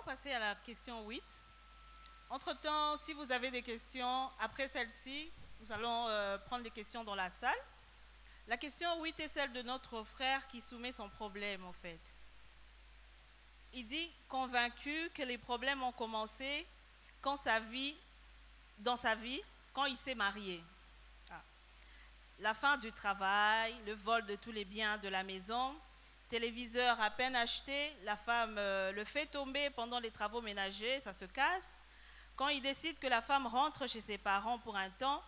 passer à la question 8. Entre-temps, si vous avez des questions, après celle-ci, nous allons prendre des questions dans la salle. La question 8 est celle de notre frère qui soumet son problème, en fait. Il dit, convaincu que les problèmes ont commencé quand dans sa vie, quand il s'est marié. La fin du travail, le vol de tous les biens de la maison, téléviseur à peine acheté, la femme le fait tomber pendant les travaux ménagers, ça se casse. Quand il décide que la femme rentre chez ses parents pour un temps,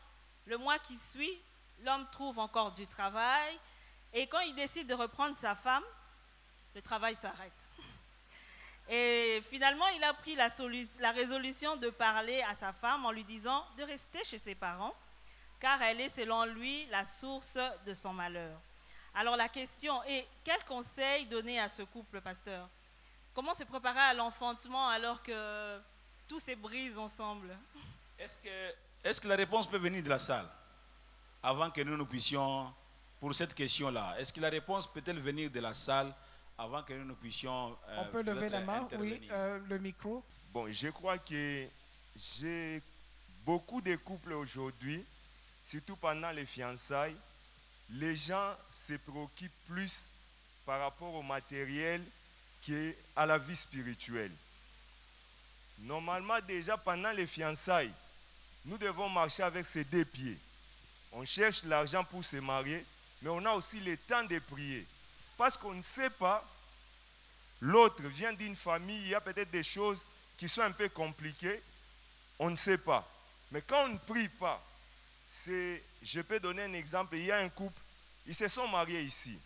le mois qui suit, l'homme trouve encore du travail. Et quand il décide de reprendre sa femme, le travail s'arrête. Et finalement, il a pris la résolution de parler à sa femme en lui disant de rester chez ses parents, car elle est, selon lui, la source de son malheur. Alors la question est, quel conseil donner à ce couple, pasteur? Comment se préparer à l'enfantement alors que tout se brise ensemble? Est-ce que la réponse peut venir de la salle avant que nous puissions, pour cette question-là, est-ce que la réponse peut-elle venir de la salle avant que nous puissions on peut lever la main, oui, le micro. Bon, je crois que j'ai beaucoup de couples aujourd'hui, surtout pendant les fiançailles, les gens se préoccupent plus par rapport au matériel qu'à la vie spirituelle. Normalement, déjà pendant les fiançailles, nous devons marcher avec ses deux pieds. On cherche l'argent pour se marier, mais on a aussi le temps de prier. Parce qu'on ne sait pas, l'autre vient d'une famille, il y a peut-être des choses qui sont un peu compliquées, on ne sait pas. Mais quand on ne prie pas, je peux donner un exemple, il y a un couple, ils se sont mariés ici.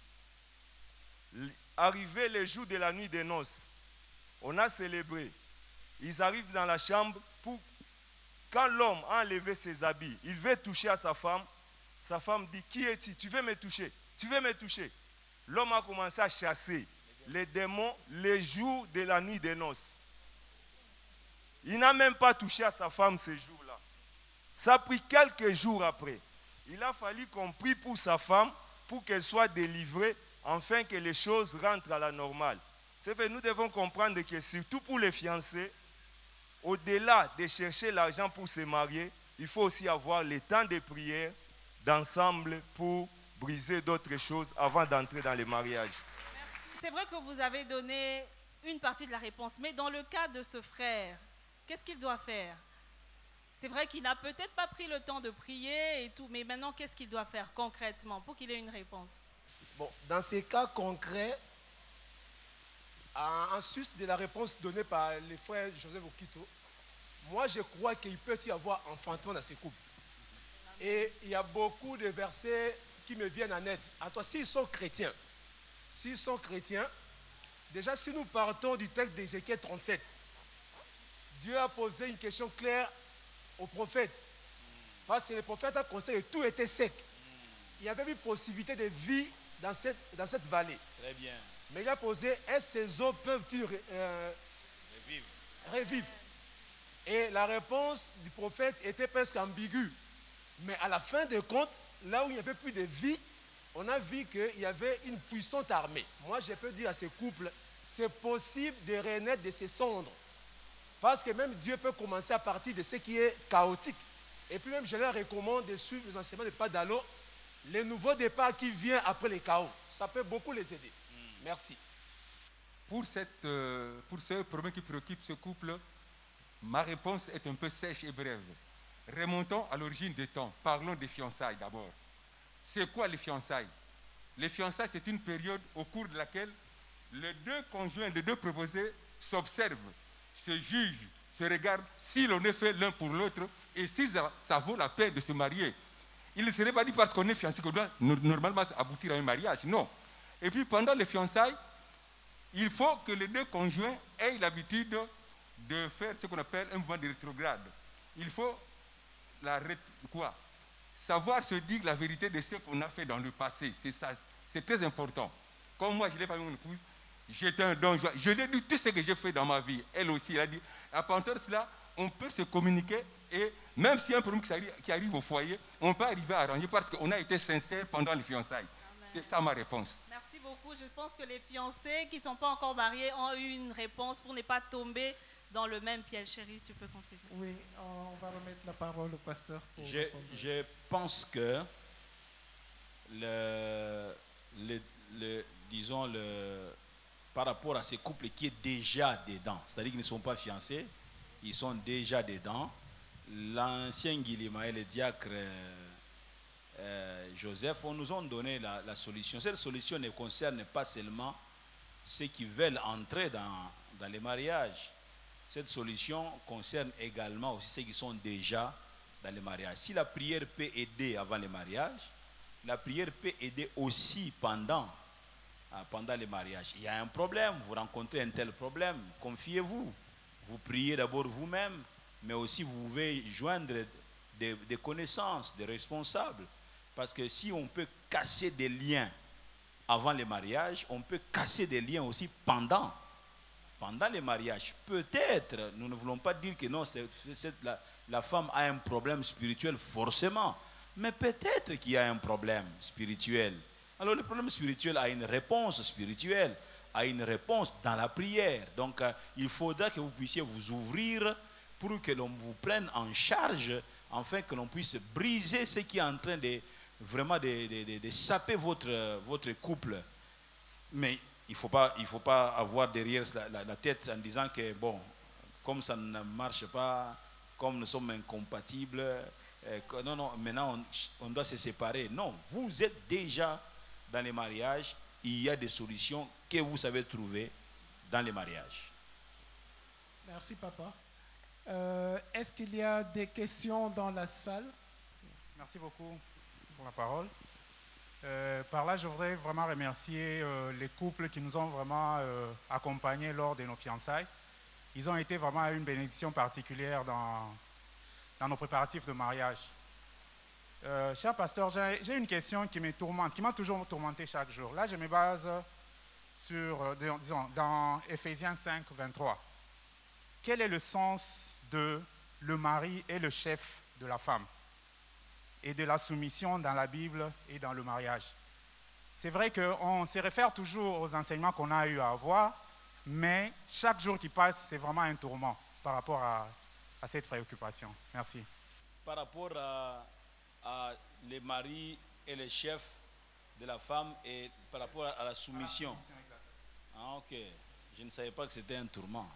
Arrivé le jour de la nuit des noces, on a célébré. Ils arrivent dans la chambre pour, quand l'homme a enlevé ses habits, il veut toucher à sa femme dit, qui es-tu? Tu veux me toucher? Tu veux me toucher? L'homme a commencé à chasser les démons les jours de la nuit des noces. Il n'a même pas touché à sa femme ces jours-là. Ça a pris quelques jours après. Il a fallu qu'on prie pour sa femme, pour qu'elle soit délivrée, afin que les choses rentrent à la normale. C'est fait, nous devons comprendre que surtout pour les fiancés, au-delà de chercher l'argent pour se marier, il faut aussi avoir le temps de prière, d'ensemble pour briser d'autres choses avant d'entrer dans le mariage. C'est vrai que vous avez donné une partie de la réponse, mais dans le cas de ce frère, qu'est-ce qu'il doit faire? C'est vrai qu'il n'a peut-être pas pris le temps de prier et tout, mais maintenant, qu'est-ce qu'il doit faire concrètement pour qu'il ait une réponse? Bon, dans ces cas concrets, en sus de la réponse donnée par les frères Joseph Okito, moi je crois qu'il peut y avoir enfantement dans ces couples. Et il y a beaucoup de versets qui me viennent en aide. À toi, s'ils sont chrétiens, déjà si nous partons du texte d'Ézéchiel 37, Dieu a posé une question claire au prophète. Parce que le prophète a constaté que tout était sec. Il y avait une possibilité de vie dans cette vallée. Très bien. Mais il a posé, est-ce que ces eaux peuvent-ils revivre? Et la réponse du prophète était presque ambiguë. Mais à la fin de compte, là où il n'y avait plus de vie, on a vu qu'il y avait une puissante armée. Moi, je peux dire à ces couples, c'est possible de renaître de ces cendres. Parce que même Dieu peut commencer à partir de ce qui est chaotique. Et puis même, je leur recommande de suivre les enseignements de Padalo, le nouveau départ qui vient après les chaos. Ça peut beaucoup les aider. Merci. Pour ce problème qui préoccupe ce couple, ma réponse est un peu sèche et brève. Remontons à l'origine des temps. Parlons des fiançailles d'abord. C'est quoi les fiançailles? Les fiançailles, c'est une période au cours de laquelle les deux conjoints, les deux proposés s'observent, se jugent, se regardent si l'on est fait l'un pour l'autre et si ça vaut la peine de se marier. Il ne serait pas dit parce qu'on est fiancé qu'on doit normalement aboutir à un mariage. Non. Et puis pendant les fiançailles, il faut que les deux conjoints aient l'habitude de faire ce qu'on appelle un mouvement de rétrograde. Il faut savoir se dire la vérité de ce qu'on a fait dans le passé. C'est ça, c'est très important. Comme moi, je l'ai fait avec mon épouse, j'étais un don. Je lui ai dit tout ce que j'ai fait dans ma vie. Elle aussi, elle a dit. À partir de cela, on peut se communiquer et même s'il y a un problème qui arrive au foyer, on peut arriver à arranger parce qu'on a été sincère pendant les fiançailles. C'est ça ma réponse. Merci beaucoup. beaucoup. Je pense que les fiancés qui ne sont pas encore mariés ont eu une réponse pour ne pas tomber dans le même piège. Chérie, tu peux continuer. Oui, on va remettre la parole au pasteur. Je pense que disons par rapport à ces couples qui sont déjà dedans, c'est-à-dire qu'ils ne sont pas fiancés, ils sont déjà dedans. L'ancien Guilima et le diacre Joseph nous ont donné la solution. Cette solution ne concerne pas seulement ceux qui veulent entrer dans les mariages. Cette solution concerne également aussi ceux qui sont déjà dans les mariages. Si la prière peut aider avant les mariages, la prière peut aider aussi pendant les mariages. Il y a un problème, vous rencontrez un tel problème, confiez-vous. Vous priez d'abord vous-même, mais aussi vous pouvez joindre des connaissances, des responsables. Parce que si on peut casser des liens avant les mariages, on peut casser des liens aussi pendant les mariages. Peut-être, nous ne voulons pas dire que non, la femme a un problème spirituel forcément, mais peut-être qu'il y a un problème spirituel. Alors le problème spirituel a une réponse spirituelle, a une réponse dans la prière. Donc il faudra que vous puissiez vous ouvrir pour que l'on vous prenne en charge, afin que l'on puisse briser ce qui est en train de vraiment de saper votre couple. Mais il ne faut pas avoir derrière la tête en disant que bon, comme ça ne marche pas, comme nous sommes incompatibles, non, maintenant on doit se séparer. Non, vous êtes déjà dans les mariages, il y a des solutions que vous savez trouver dans les mariages. Merci, papa. Est-ce qu'il y a des questions dans la salle? Merci beaucoup pour la parole. Par là, je voudrais vraiment remercier les couples qui nous ont vraiment accompagnés lors de nos fiançailles. Ils ont été vraiment une bénédiction particulière dans nos préparatifs de mariage. Cher pasteur, j'ai une question qui me tourmente, qui m'a toujours tourmenté chaque jour. Là, je me base sur, disons, dans Éphésiens 5, 23. Quel est le sens de le mari et le chef de la femme et de la soumission dans la Bible et dans le mariage? C'est vrai qu'on se réfère toujours aux enseignements qu'on a eu à avoir, mais chaque jour qui passe, c'est vraiment un tourment par rapport à cette préoccupation. Merci. Par rapport à les maris et les chefs de la femme et par rapport à la soumission. Ah, ok. Je ne savais pas que c'était un tourment.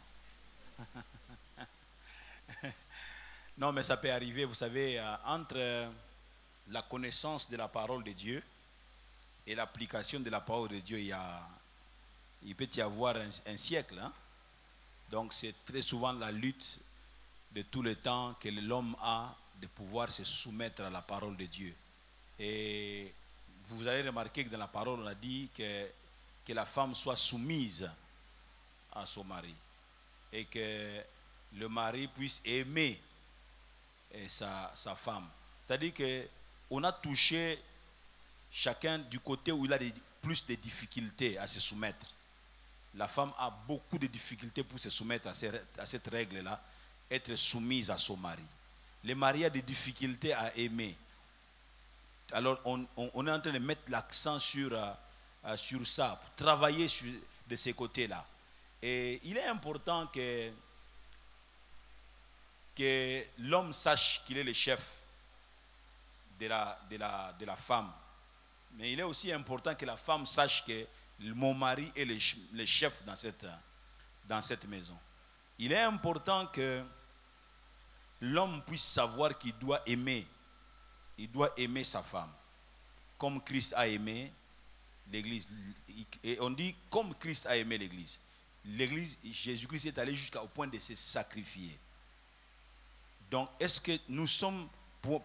Non, mais ça peut arriver, vous savez, entre la connaissance de la parole de Dieu et l'application de la parole de Dieu, il peut y avoir un siècle. Hein? Donc c'est très souvent la lutte de tout le temps que l'homme a de pouvoir se soumettre à la parole de Dieu. Et vous allez remarquer que dans la parole, on a dit que la femme soit soumise à son mari et que le mari puisse aimer sa femme. C'est-à-dire qu'on a touché chacun du côté où il a plus de difficultés à se soumettre. La femme a beaucoup de difficultés pour se soumettre à cette règle-là, être soumise à son mari. Le mari a des difficultés à aimer. Alors on est en train de mettre l'accent sur ça, pour travailler de ces côtés-là. Et il est important que l'homme sache qu'il est le chef de la femme. Mais il est aussi important que la femme sache que mon mari est le chef dans cette maison. Il est important que l'homme puisse savoir qu'il doit aimer. Il doit aimer sa femme. Comme Christ a aimé l'Église. Et on dit comme Christ a aimé l'Église. L'Église, Jésus-Christ est allé jusqu'au point de se sacrifier. Donc, est-ce que nous sommes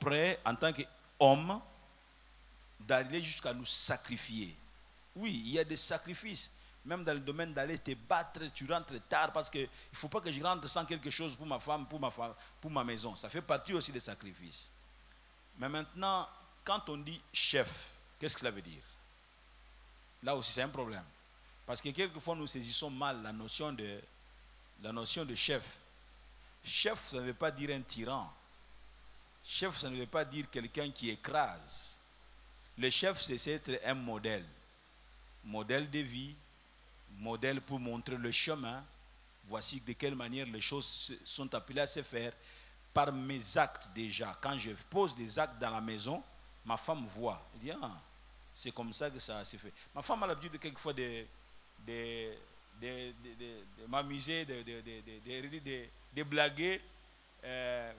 prêts en tant qu'hommes d'aller jusqu'à nous sacrifier? Oui, il y a des sacrifices. Même dans le domaine d'aller te battre, tu rentres tard parce qu'il ne faut pas que je rentre sans quelque chose pour ma femme, pour ma maison. Ça fait partie aussi des sacrifices. Mais maintenant, quand on dit chef, qu'est-ce que cela veut dire? Là aussi, c'est un problème. Parce que quelquefois, nous saisissons mal la notion de chef. Chef, ça ne veut pas dire un tyran. Chef, ça ne veut pas dire quelqu'un qui écrase. Le chef, c'est être un modèle. modèle de vie, modèle pour montrer le chemin. Voici de quelle manière les choses sont appelées à se faire par mes actes déjà. Quand je pose des actes dans la maison, ma femme voit. Elle dit, ah, c'est comme ça que ça s'est fait. Ma femme a l'habitude quelquefois de m'amuser, de blaguer.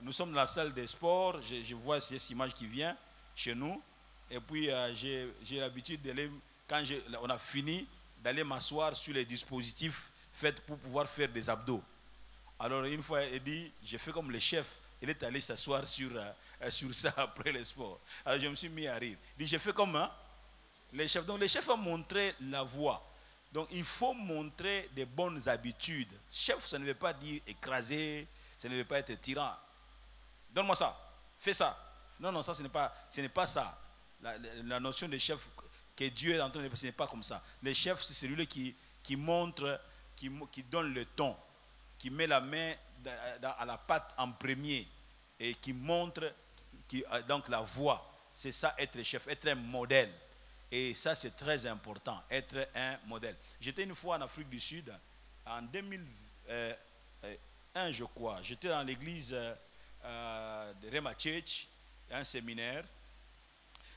Nous sommes dans la salle de sport, je vois cette image qui vient chez nous. Et puis j'ai l'habitude d'aller, quand on a fini, d'aller m'asseoir sur les dispositifs faits pour pouvoir faire des abdos. Alors une fois, elle dit, j'ai fait comme le chef. Elle est allée s'asseoir sur ça après le sport. Alors je me suis mis à rire. Elle dit, j'ai fait comme les chefs. Donc les chefs ont montré la voie. Donc il faut montrer des bonnes habitudes. Chef, ça ne veut pas dire écraser, ça ne veut pas être tyran. Donne-moi ça, fais ça. Non, non, ça ce n'est pas ça. La notion de chef que Dieu est en train de... Ce n'est pas comme ça. Le chef, c'est celui qui montre, qui donne le ton, qui met la main à la pâte en premier et qui montre donc la voie. C'est ça, être chef, être un modèle. Et ça, c'est très important, être un modèle. J'étais une fois en Afrique du Sud, en 2001, je crois. J'étais dans l'église de Rema Church, un séminaire.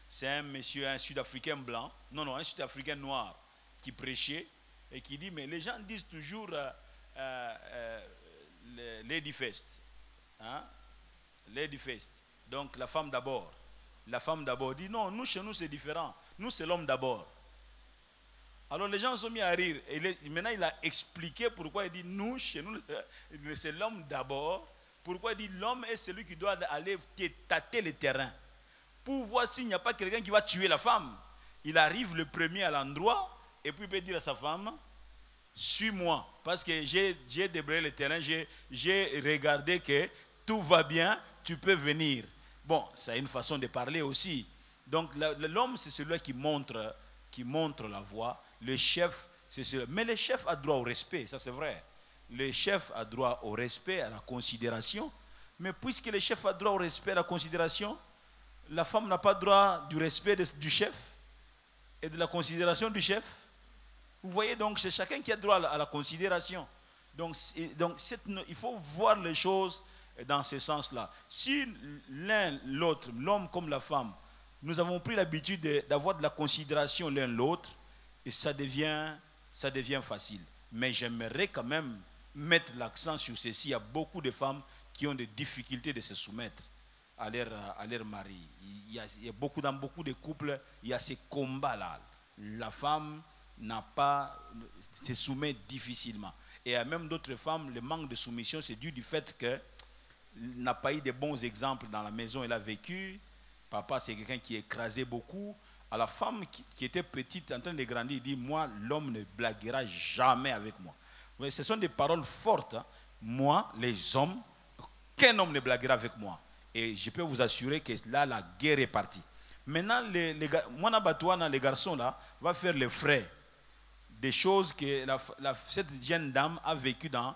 C'est un monsieur, un Sud-Africain blanc, non, un Sud-Africain noir qui prêchait et qui dit, mais les gens disent toujours Lady First. Hein? Lady First. Donc la femme d'abord. La femme d'abord dit, non, nous chez nous c'est différent. Nous c'est l'homme d'abord. Alors les gens se sont mis à rire. Et maintenant il a expliqué pourquoi il dit, nous chez nous c'est l'homme d'abord. Pourquoi il dit, l'homme est celui qui doit aller tâter le terrain. Pour voir s'il n'y a pas quelqu'un qui va tuer la femme. Il arrive le premier à l'endroit et puis il peut dire à sa femme, suis-moi. Parce que j'ai débrayé le terrain, j'ai regardé que tout va bien, tu peux venir. Bon, c'est une façon de parler aussi. Donc l'homme, c'est celui qui montre la voie. Le chef, c'est celui. Mais le chef a droit au respect, ça c'est vrai. Le chef a droit au respect, à la considération. Mais puisque le chef a droit au respect, à la considération, la femme n'a pas droit du respect du chef et de la considération du chef. Vous voyez, donc c'est chacun qui a droit à la considération. Donc il faut voir les choses dans ce sens-là. Si l'un, l'autre, l'homme comme la femme, nous avons pris l'habitude d'avoir de la considération l'un l'autre, et ça devient facile. Mais j'aimerais quand même mettre l'accent sur ceci. Il y a beaucoup de femmes qui ont des difficultés de se soumettre à leur mari. Il y a dans beaucoup de couples, il y a ces combats-là. La femme se soumet difficilement. Et il y a même d'autres femmes, le manque de soumission, c'est dû du fait qu'elle n'a pas eu de bons exemples dans la maison. Elle a vécu. Papa, c'est quelqu'un qui écrasait beaucoup. À la femme qui était petite, en train de grandir, il dit, moi, l'homme ne blaguera jamais avec moi. Vous voyez, ce sont des paroles fortes. Hein. Moi, les hommes, aucun homme ne blaguera avec moi. Et je peux vous assurer que là, la guerre est partie. Maintenant, les garçons là, va faire les frais des choses que cette jeune dame a vécues dans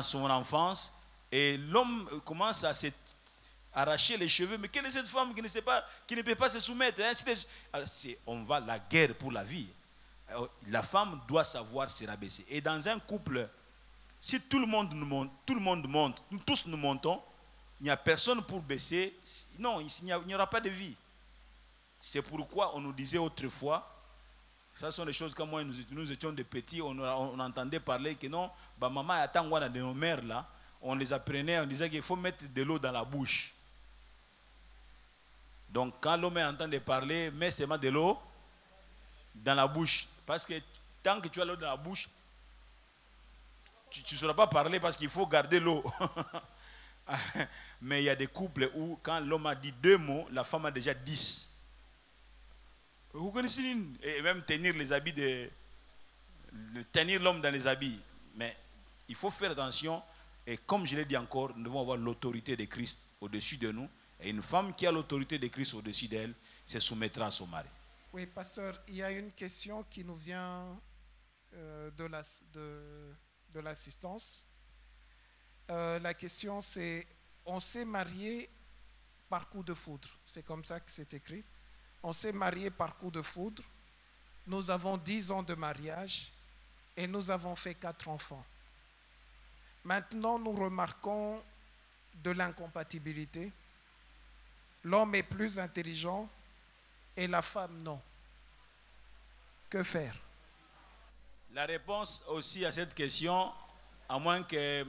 son enfance. Et l'homme commence à arracher les cheveux. Mais quelle est cette femme qui ne peut pas se soumettre, hein? Alors, on va la guerre pour la vie. La femme doit savoir se rabaisser. Et dans un couple, si tout le monde monte, nous tous nous montons, il n'y a personne pour baisser. Non, il n'y aura pas de vie. C'est pourquoi on nous disait autrefois, ça sont des choses comme moi, nous étions des petits, on entendait parler que non, bah, maman attend de nos mères là, on les apprenait, on disait qu'il faut mettre de l'eau dans la bouche. Donc quand l'homme entend parler, mets seulement de l'eau dans la bouche. Parce que tant que tu as l'eau dans la bouche, tu ne sauras pas parler parce qu'il faut garder l'eau. Mais il y a des couples où quand l'homme a dit 2 mots, la femme a déjà 10. Vous connaissez, et même tenir les habits tenir l'homme dans les habits. Mais il faut faire attention. Et comme je l'ai dit encore, nous devons avoir l'autorité de Christ au-dessus de nous. Et une femme qui a l'autorité de Christ au-dessus d'elle se soumettra à son mari. Oui, pasteur, il y a une question qui nous vient de l'assistance. La question c'est, on s'est marié par coup de foudre. C'est comme ça que c'est écrit. On s'est marié par coup de foudre. nous avons 10 ans de mariage et nous avons fait 4 enfants. Maintenant, nous remarquons de l'incompatibilité. L'homme est plus intelligent et la femme non. Que faire? La réponse aussi à cette question, à moins que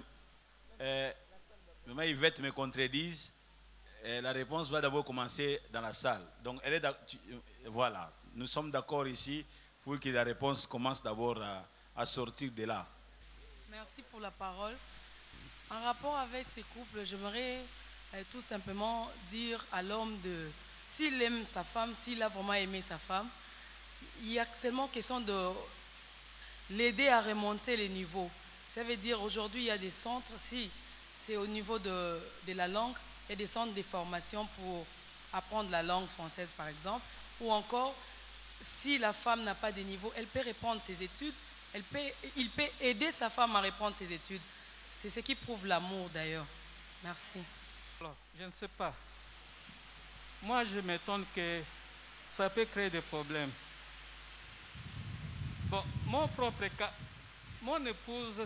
Maman Yvette me contredise, la réponse va d'abord commencer dans la salle. Donc, voilà, nous sommes d'accord ici pour que la réponse commence d'abord à sortir de là. Merci pour la parole. En rapport avec ces couples, j'aimerais tout simplement dire à l'homme s'il aime sa femme, s'il a vraiment aimé sa femme, il y a seulement question de l'aider à remonter les niveaux. Ça veut dire aujourd'hui il y a des centres, si c'est au niveau de la langue, il y a des centres de formation pour apprendre la langue française par exemple, ou encore si la femme n'a pas de niveau, elle peut reprendre ses études, il peut aider sa femme à reprendre ses études. C'est ce qui prouve l'amour d'ailleurs. Merci. Alors, je ne sais pas. Moi, je m'étonne que ça peut créer des problèmes. Bon, mon propre cas, mon épouse,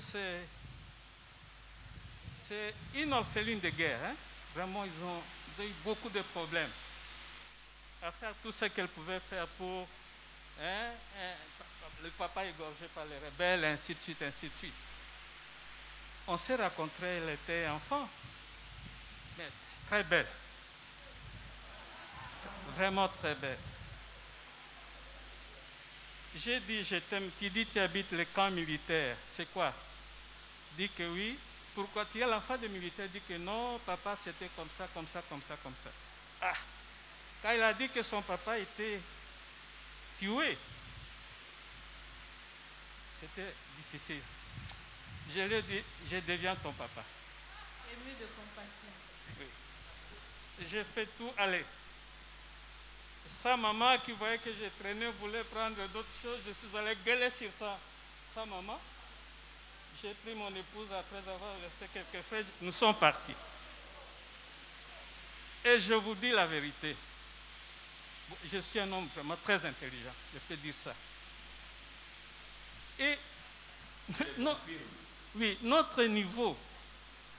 c'est une orpheline de guerre. Hein? Vraiment, ils ont eu beaucoup de problèmes à faire tout ce qu'elle pouvait faire pour... le papa égorgé par les rebelles, ainsi de suite, ainsi de suite. On s'est rencontrés, elle était enfant, mais très belle. Vraiment très belle. J'ai dit, je t'aime. Tu dis, tu habites le camp militaire. C'est quoi? Dit que oui. Pourquoi? Tu es l'enfant de militaire. Dit que non, papa, c'était comme ça, comme ça, comme ça, comme ça. Ah! Quand il a dit que son papa était tué, c'était difficile. Je lui ai dit, je deviens ton papa. Ému de compassion. Oui. J'ai fait tout aller. Sa maman qui voyait que je traînais voulait prendre d'autres choses. Je suis allé gueuler sur sa maman. J'ai pris mon épouse après avoir laissé quelques feuilles. Nous sommes partis. Et je vous dis la vérité. Je suis un homme vraiment très intelligent. Je peux dire ça. Et oui, notre niveau,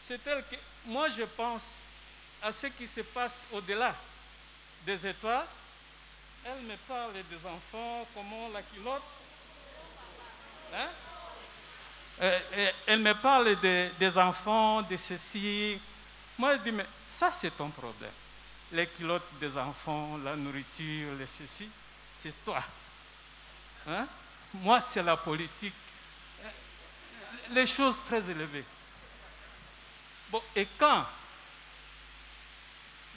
c'est tel que moi je pense à ce qui se passe au-delà des étoiles. Elle me parle des enfants, comment la culotte. Hein? Elle me parle des enfants, de ceci. Moi, je dis, mais ça, c'est ton problème. Les culottes des enfants, la nourriture, les ceci, c'est toi. Hein? Moi, c'est la politique. Les choses très élevées. Bon, et quand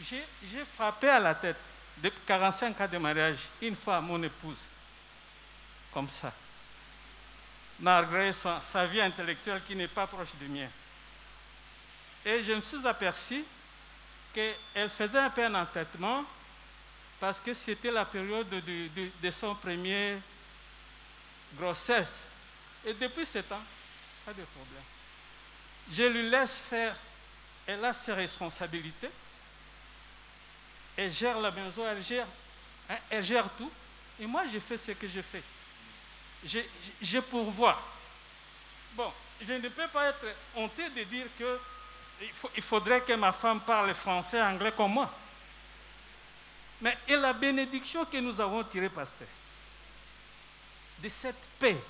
j'ai frappé à la tête, depuis 45 ans de mariage, une fois mon épouse, comme ça, malgré sa vie intellectuelle qui n'est pas proche de mien. Et je me suis aperçu qu'elle faisait un peu un entêtement parce que c'était la période de son premier grossesse. Et depuis ce temps, pas de problème. Je lui laisse faire, elle a ses responsabilités. Elle gère la maison, elle gère tout. Et moi, je fais ce que je fais. Je pourvois. Bon, je ne peux pas être honteux de dire qu'il faudrait que ma femme parle français, anglais comme moi. Mais et la bénédiction que nous avons tirée, pasteur, de cette paix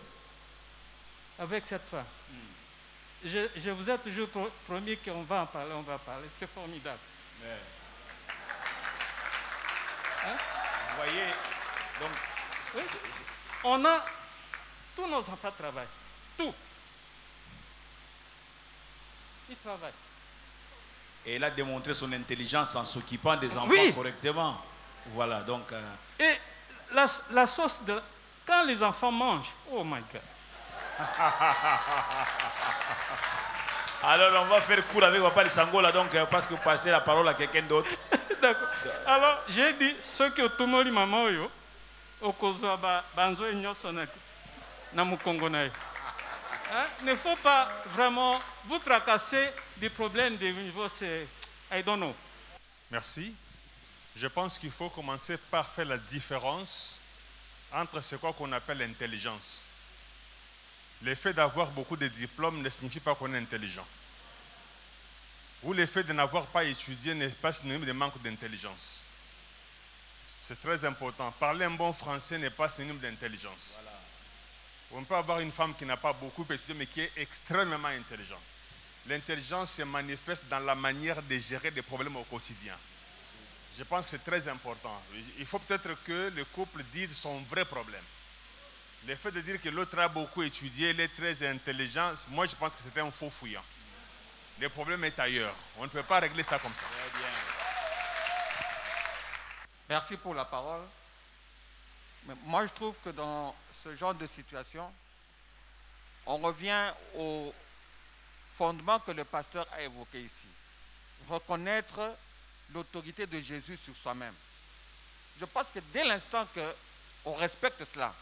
avec cette femme. Je vous ai toujours promis qu'on va en parler, on va parler. C'est formidable. Mais, hein? Vous voyez, donc... Oui. On a... Tous nos enfants travaillent. Tout. Ils travaillent. Et il a démontré son intelligence en s'occupant des enfants correctement. Voilà, donc... Et la sauce de... Quand les enfants mangent, oh my God. Alors, on va faire court avec Papa Lisangola, donc, parce que vous passez la parole à quelqu'un d'autre. D'accord. Alors, j'ai dit, ceux qui ont tout le maman, au Kozo, Banzo et Nyosonak, Namukongonaï. Il ne faut pas vraiment vous tracasser des problèmes de niveau, c'est... I don't know. Merci. Je pense qu'il faut commencer par faire la différence entre ce qu'on appelle l'intelligence. Le fait d'avoir beaucoup de diplômes ne signifie pas qu'on est intelligent. Ou le fait de n'avoir pas étudié n'est pas synonyme de manque d'intelligence. C'est très important. Parler un bon français n'est pas synonyme d'intelligence. Voilà. On peut avoir une femme qui n'a pas beaucoup étudié mais qui est extrêmement intelligente. L'intelligence se manifeste dans la manière de gérer des problèmes au quotidien. Je pense que c'est très important. Il faut peut-être que le couple dise son vrai problème. Le fait de dire que l'autre a beaucoup étudié, il est très intelligent, moi je pense que c'est un faux fouillant. Le problème est ailleurs. On ne peut pas régler ça comme ça. Très bien. Merci pour la parole. Mais moi, je trouve que dans ce genre de situation, on revient au fondement que le pasteur a évoqué ici. Reconnaître l'autorité de Jésus sur soi-même. Je pense que dès l'instant qu'on respecte cela,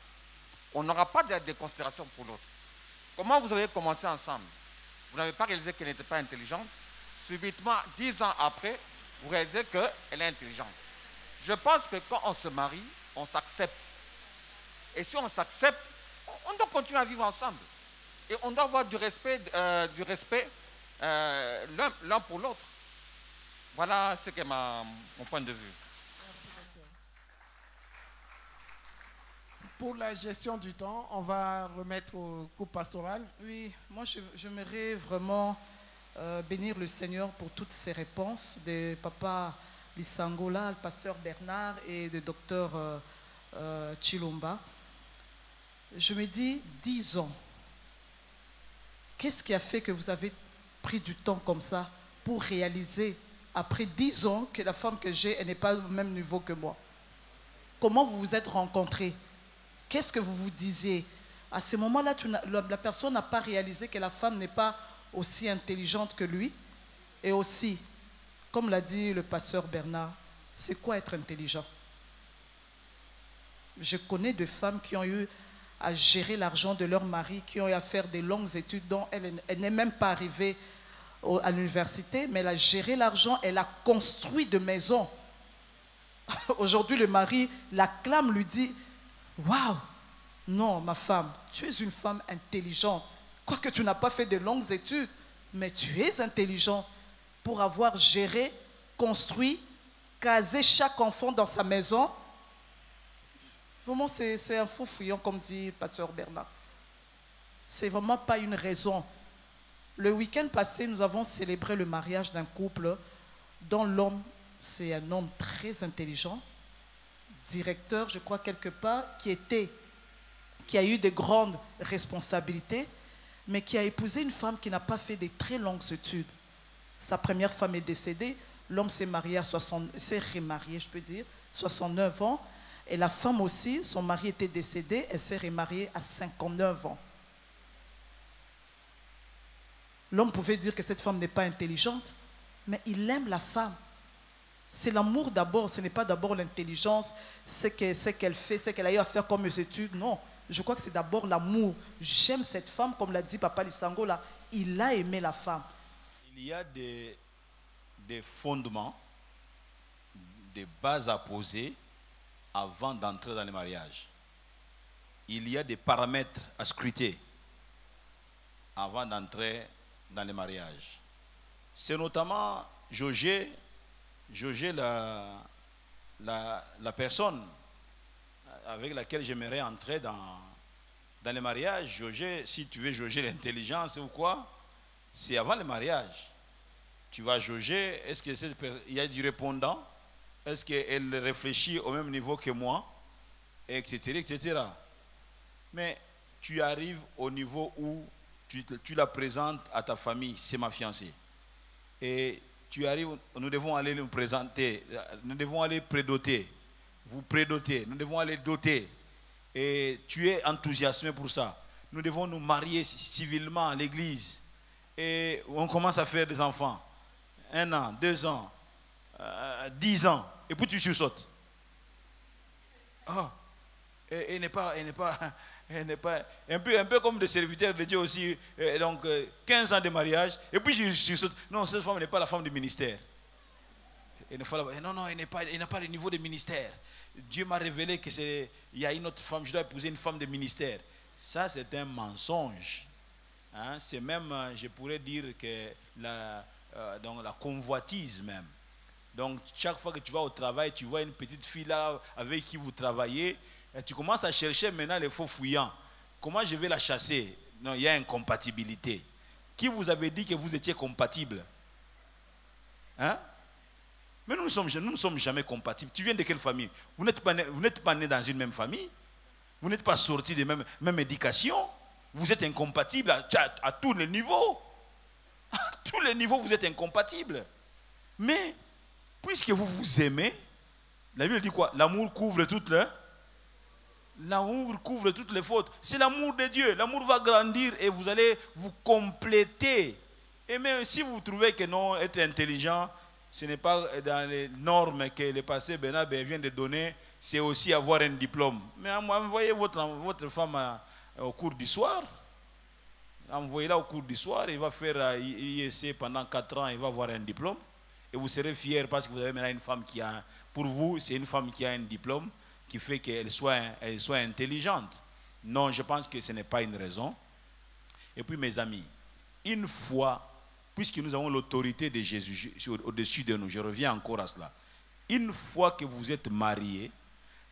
on n'aura pas de considération pour l'autre. Comment vous avez commencé ensemble? Vous n'avez pas réalisé qu'elle n'était pas intelligente. Subitement, 10 ans après, vous réalisez qu'elle est intelligente. Je pense que quand on se marie, on s'accepte. Et si on s'accepte, on doit continuer à vivre ensemble. Et on doit avoir du respect l'un pour l'autre. Voilà ce qu'est mon point de vue. Pour la gestion du temps, on va remettre au couple pastoral. Oui, moi j'aimerais vraiment bénir le Seigneur pour toutes ces réponses de Papa Lisangola, le pasteur Bernard et le docteur Chilomba. Je me dis, 10 ans, qu'est-ce qui a fait que vous avez pris du temps comme ça pour réaliser, après 10 ans, que la femme que j'ai, elle n'est pas au même niveau que moi? Comment vous vous êtes rencontrés? Qu'est-ce que vous vous disiez? À ce moment-là, la personne n'a pas réalisé que la femme n'est pas aussi intelligente que lui. Et aussi, comme l'a dit le pasteur Bernard, c'est quoi être intelligent? Je connais des femmes qui ont eu à gérer l'argent de leur mari, qui ont eu à faire des longues études dont elle n'est même pas arrivée à l'université, mais elle a géré l'argent, elle a construit de maisons. Aujourd'hui, le mari l'acclame, lui dit: waouh, non, ma femme, tu es une femme intelligente. Quoique tu n'as pas fait de longues études, mais tu es intelligent pour avoir géré, construit, casé chaque enfant dans sa maison. Vraiment, c'est un faux fouillon, comme dit pasteur Bernard. C'est vraiment pas une raison. Le week-end passé, nous avons célébré le mariage d'un couple dont l'homme, c'est un homme très intelligent, directeur, je crois, quelque part, qui a eu de grandes responsabilités, mais qui a épousé une femme qui n'a pas fait de très longues études. Sa première femme est décédée, l'homme s'est remarié, je peux dire, 69 ans, et la femme aussi, son mari était décédé, elle s'est remariée à 59 ans. L'homme pouvait dire que cette femme n'est pas intelligente, mais il aime la femme. C'est l'amour d'abord, ce n'est pas d'abord l'intelligence, ce qu'elle fait, ce qu'elle a eu à faire comme études. Non, je crois que c'est d'abord l'amour. J'aime cette femme, comme l'a dit Papa Lisangola, il a aimé la femme. Il y a des fondements, des bases à poser avant d'entrer dans le mariage. Il y a des paramètres à scruter avant d'entrer dans le mariage. C'est notamment jauger la personne avec laquelle j'aimerais entrer dans le mariage. Jauger, si tu veux jauger l'intelligence ou quoi, c'est avant le mariage. Tu vas jauger, est-ce qu'il y a du répondant? Est-ce qu'elle réfléchit au même niveau que moi? Etc., etc. Mais tu arrives au niveau où tu la présentes à ta famille, c'est ma fiancée. Et tu arrives, nous devons aller nous présenter, nous devons aller prédoter, vous prédoter, nous devons aller doter. Et tu es enthousiasmé pour ça. Nous devons nous marier civilement à l'église. Et on commence à faire des enfants. 1 an, 2 ans, 10 ans. Et puis tu sursautes. Oh, et n'est pas un peu comme des serviteurs de Dieu aussi. Donc 15 ans de mariage. Et puis je sursaute. Non, cette femme n'est pas la femme du ministère. Et une fois, non, non, il n'a pas le niveau de ministère. Dieu m'a révélé qu'il y a une autre femme, je dois épouser une femme de ministère. Ça, c'est un mensonge. Hein? C'est même, je pourrais dire que donc la convoitise même. Donc, chaque fois que tu vas au travail, tu vois une petite fille là avec qui vous travaillez, et tu commences à chercher maintenant les faux fouillants. Comment je vais la chasser? Non, il y a incompatibilité. Qui vous avait dit que vous étiez compatible? Hein? Mais nous ne sommes jamais compatibles. Tu viens de quelle famille? Vous n'êtes pas né dans une même famille. Vous n'êtes pas sortis de même éducation. Vous êtes incompatibles à tous les niveaux. À tous les niveaux, vous êtes incompatibles. Mais, puisque vous vous aimez, la Bible dit quoi? L'amour couvre toutes les fautes. C'est l'amour de Dieu. L'amour va grandir et vous allez vous compléter. Et même si vous trouvez que non, être intelligent, ce n'est pas dans les normes que le pasteur Bernard vient de donner, c'est aussi avoir un diplôme. Mais envoyez votre femme au cours du soir. Envoyez-la au cours du soir, il va faire IEC pendant 4 ans, il va avoir un diplôme. Et vous serez fiers parce que vous avez maintenant une femme qui a, pour vous, c'est une femme qui a un diplôme qui fait qu'elle soit intelligente. Non, je pense que ce n'est pas une raison. Et puis mes amis, une fois, puisque nous avons l'autorité de Jésus au-dessus de nous, je reviens encore à cela. Une fois que vous êtes mariés,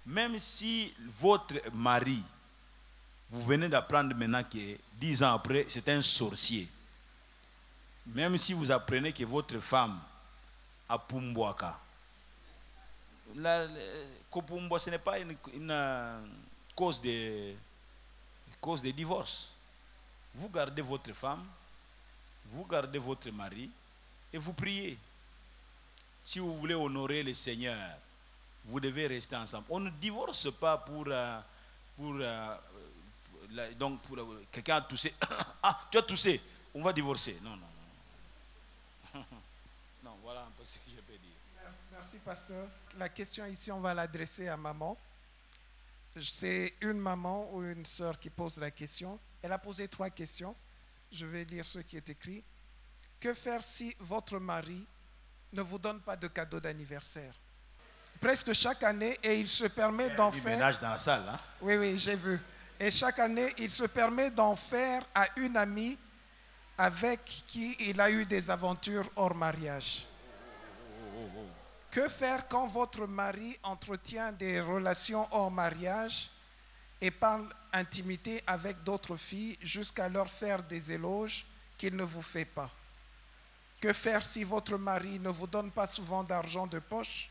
même si votre mari, vous venez d'apprendre maintenant que 10 ans après, c'est un sorcier. Même si vous apprenez que votre femme a Pumbwaka, Kopumbwa, ce n'est pas une cause de divorce. Vous gardez votre femme, vous gardez votre mari et vous priez. Si vous voulez honorer le Seigneur, vous devez rester ensemble. On ne divorce pas pour quelqu'un a toussé. Ah, tu as toussé, on va divorcer. Non, non. Non, voilà un peu ce que je peux dire. Merci, pasteur. La question ici, on va l'adresser à maman. C'est une maman ou une sœur qui pose la question. Elle a posé 3 questions. Je vais lire ce qui est écrit. Que faire si votre mari ne vous donne pas de cadeau d'anniversaire? Presque chaque année, et il se permet d'en faire... ménage dans la salle, hein? Oui, oui, j'ai vu. Et chaque année, il se permet d'en faire à une amie avec qui il a eu des aventures hors mariage. Que faire quand votre mari entretient des relations hors mariage et parle intimité avec d'autres filles jusqu'à leur faire des éloges qu'il ne vous fait pas? Que faire si votre mari ne vous donne pas souvent d'argent de poche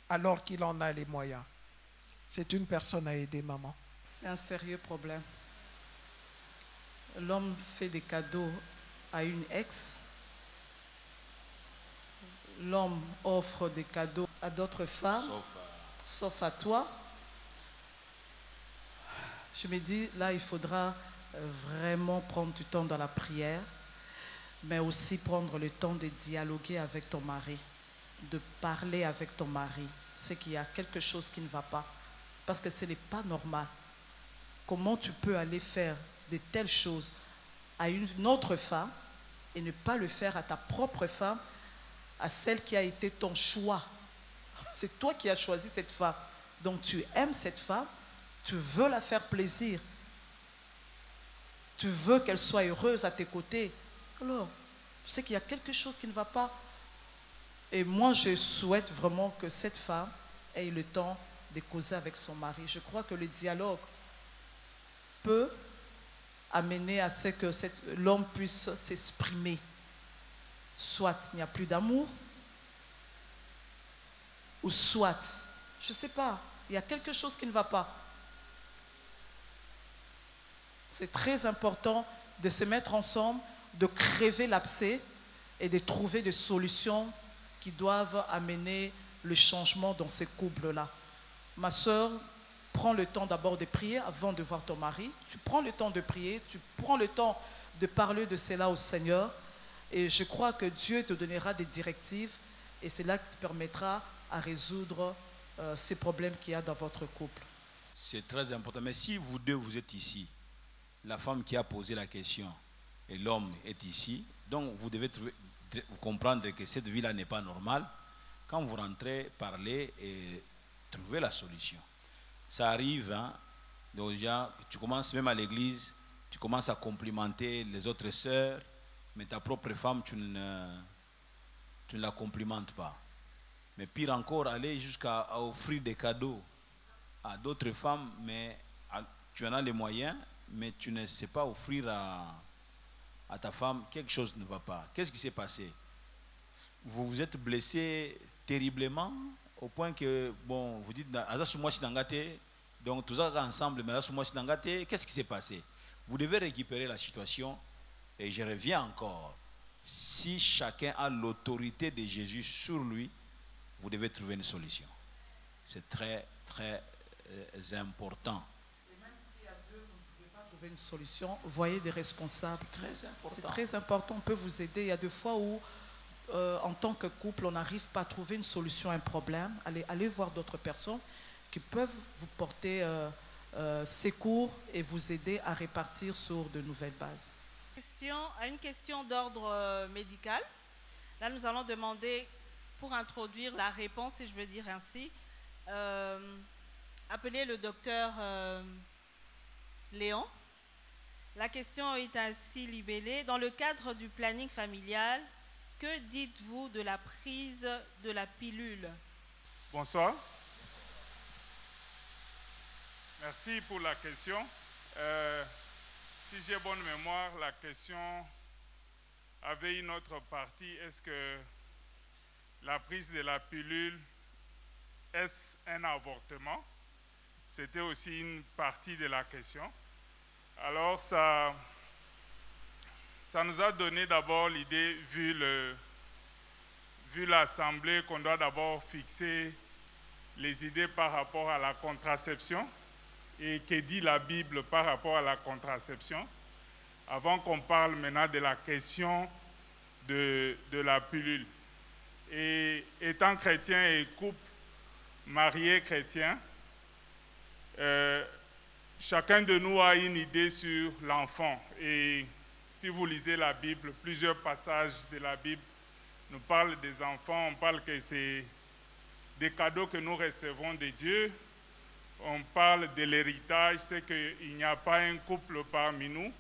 alors qu'il en a les moyens? C'est une personne à aider, maman. C'est un sérieux problème. L'homme fait des cadeaux à une ex. L'homme offre des cadeaux à d'autres femmes, sauf à toi. Je me dis, là, il faudra vraiment prendre du temps dans la prière, mais aussi prendre le temps de dialoguer avec ton mari, de parler avec ton mari. C'est qu'il y a quelque chose qui ne va pas, parce que ce n'est pas normal. Comment tu peux aller faire de telles choses à une autre femme et ne pas le faire à ta propre femme, à celle qui a été ton choix? C'est toi qui as choisi cette femme. Donc tu aimes cette femme, tu veux la faire plaisir. Tu veux qu'elle soit heureuse à tes côtés. Alors, tu sais qu'il y a quelque chose qui ne va pas. Et moi, je souhaite vraiment que cette femme ait le temps de causer avec son mari. Je crois que le dialogue peut amener à ce que l'homme puisse s'exprimer. Soit il n'y a plus d'amour, ou soit, je ne sais pas, il y a quelque chose qui ne va pas. C'est très important de se mettre ensemble, de crever l'abcès et de trouver des solutions qui doivent amener le changement dans ces couples-là. Ma soeur, prends le temps d'abord de prier avant de voir ton mari. Tu prends le temps de prier, tu prends le temps de parler de cela au Seigneur. Et je crois que Dieu te donnera des directives et c'est là qui te permettra à résoudre ces problèmes qu'il y a dans votre couple. C'est très important. Mais si vous deux, vous êtes ici, la femme qui a posé la question et l'homme est ici, donc vous devez comprendre que cette vie-là n'est pas normale. quand vous rentrez, parlez et trouvez la solution. Ça arrive, hein, déjà, tu commences même à l'église, tu commences à complimenter les autres sœurs, mais ta propre femme, tu ne la complimentes pas. Mais pire encore, aller jusqu'à offrir des cadeaux à d'autres femmes, mais tu en as les moyens, mais tu ne sais pas offrir à ta femme, quelque chose ne va pas. Qu'est-ce qui s'est passé? Vous vous êtes blessé terriblement au point que, bon, vous dites, donc tout ça ensemble, mais qu'est-ce qui s'est passé? Vous devez récupérer la situation, et je reviens encore. Si chacun a l'autorité de Jésus sur lui, vous devez trouver une solution. C'est très, très important. Et même si à deux, vous ne pouvez pas trouver une solution, voyez des responsables. Très important. C'est très important, on peut vous aider. Il y a des fois où, en tant que couple, on n'arrive pas à trouver une solution à un problème. Allez voir d'autres personnes qui peuvent vous porter secours et vous aider à répartir sur de nouvelles bases. Une question d'ordre médical. Là, nous allons demander, pour introduire la réponse, si je veux dire ainsi, appeler le docteur Léon. La question est ainsi libellée. Dans le cadre du planning familial, que dites-vous de la prise de la pilule? Bonsoir. Merci pour la question. Si j'ai bonne mémoire, la question avait une autre partie. Est-ce que la prise de la pilule, est-ce un avortement? C'était aussi une partie de la question. Alors, ça nous a donné d'abord l'idée, vu l'Assemblée, qu'on doit d'abord fixer les idées par rapport à la contraception et que dit la Bible par rapport à la contraception, avant qu'on parle maintenant de la question de la pilule. Et étant chrétien et couple marié chrétien, chacun de nous a une idée sur l'enfant. Et si vous lisez la Bible, plusieurs passages de la Bible nous parlent des enfants. On parle que c'est des cadeaux que nous recevons de Dieu. On parle de l'héritage, c'est qu'il n'y a pas un couple parmi nous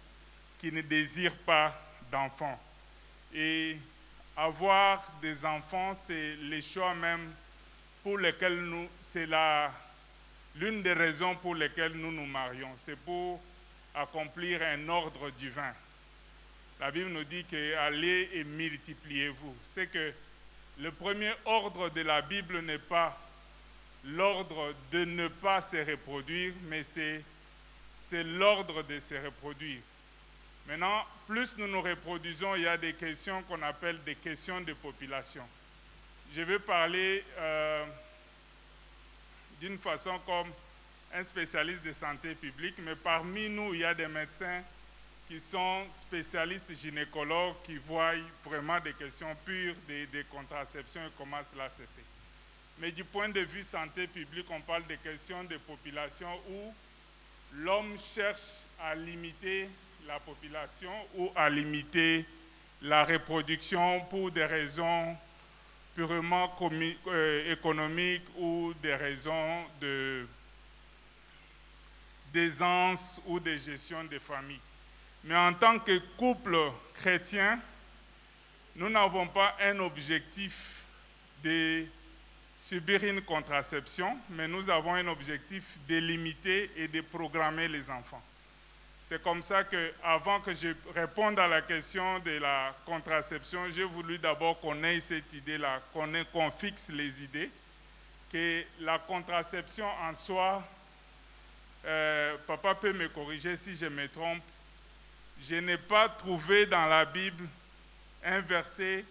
qui ne désire pas d'enfants. Et avoir des enfants, c'est les choix même pour lesquels c'est l'une des raisons pour lesquelles nous nous marions. C'est pour accomplir un ordre divin. La Bible nous dit que allez et multipliez-vous. C'est que le premier ordre de la Bible n'est pas l'ordre de ne pas se reproduire, mais c'est l'ordre de se reproduire. Maintenant, plus nous nous reproduisons, il y a des questions qu'on appelle des questions de population. Je vais parler d'une façon comme un spécialiste de santé publique, mais parmi nous, il y a des médecins qui sont spécialistes gynécologues qui voient vraiment des questions pures de contraception et comment cela se fait. Mais du point de vue santé publique, on parle de questions de population où l'homme cherche à limiter la population ou à limiter la reproduction pour des raisons purement économiques ou des raisons d'aisance ou de gestion des familles. Mais en tant que couple chrétien, nous n'avons pas un objectif de subir une contraception, mais nous avons un objectif de limiter et de programmer les enfants. C'est comme ça qu'avant que je réponde à la question de la contraception, j'ai voulu d'abord qu'on ait cette idée-là, qu'on fixe les idées, que la contraception en soi, papa peut me corriger si je me trompe, je n'ai pas trouvé dans la Bible un verset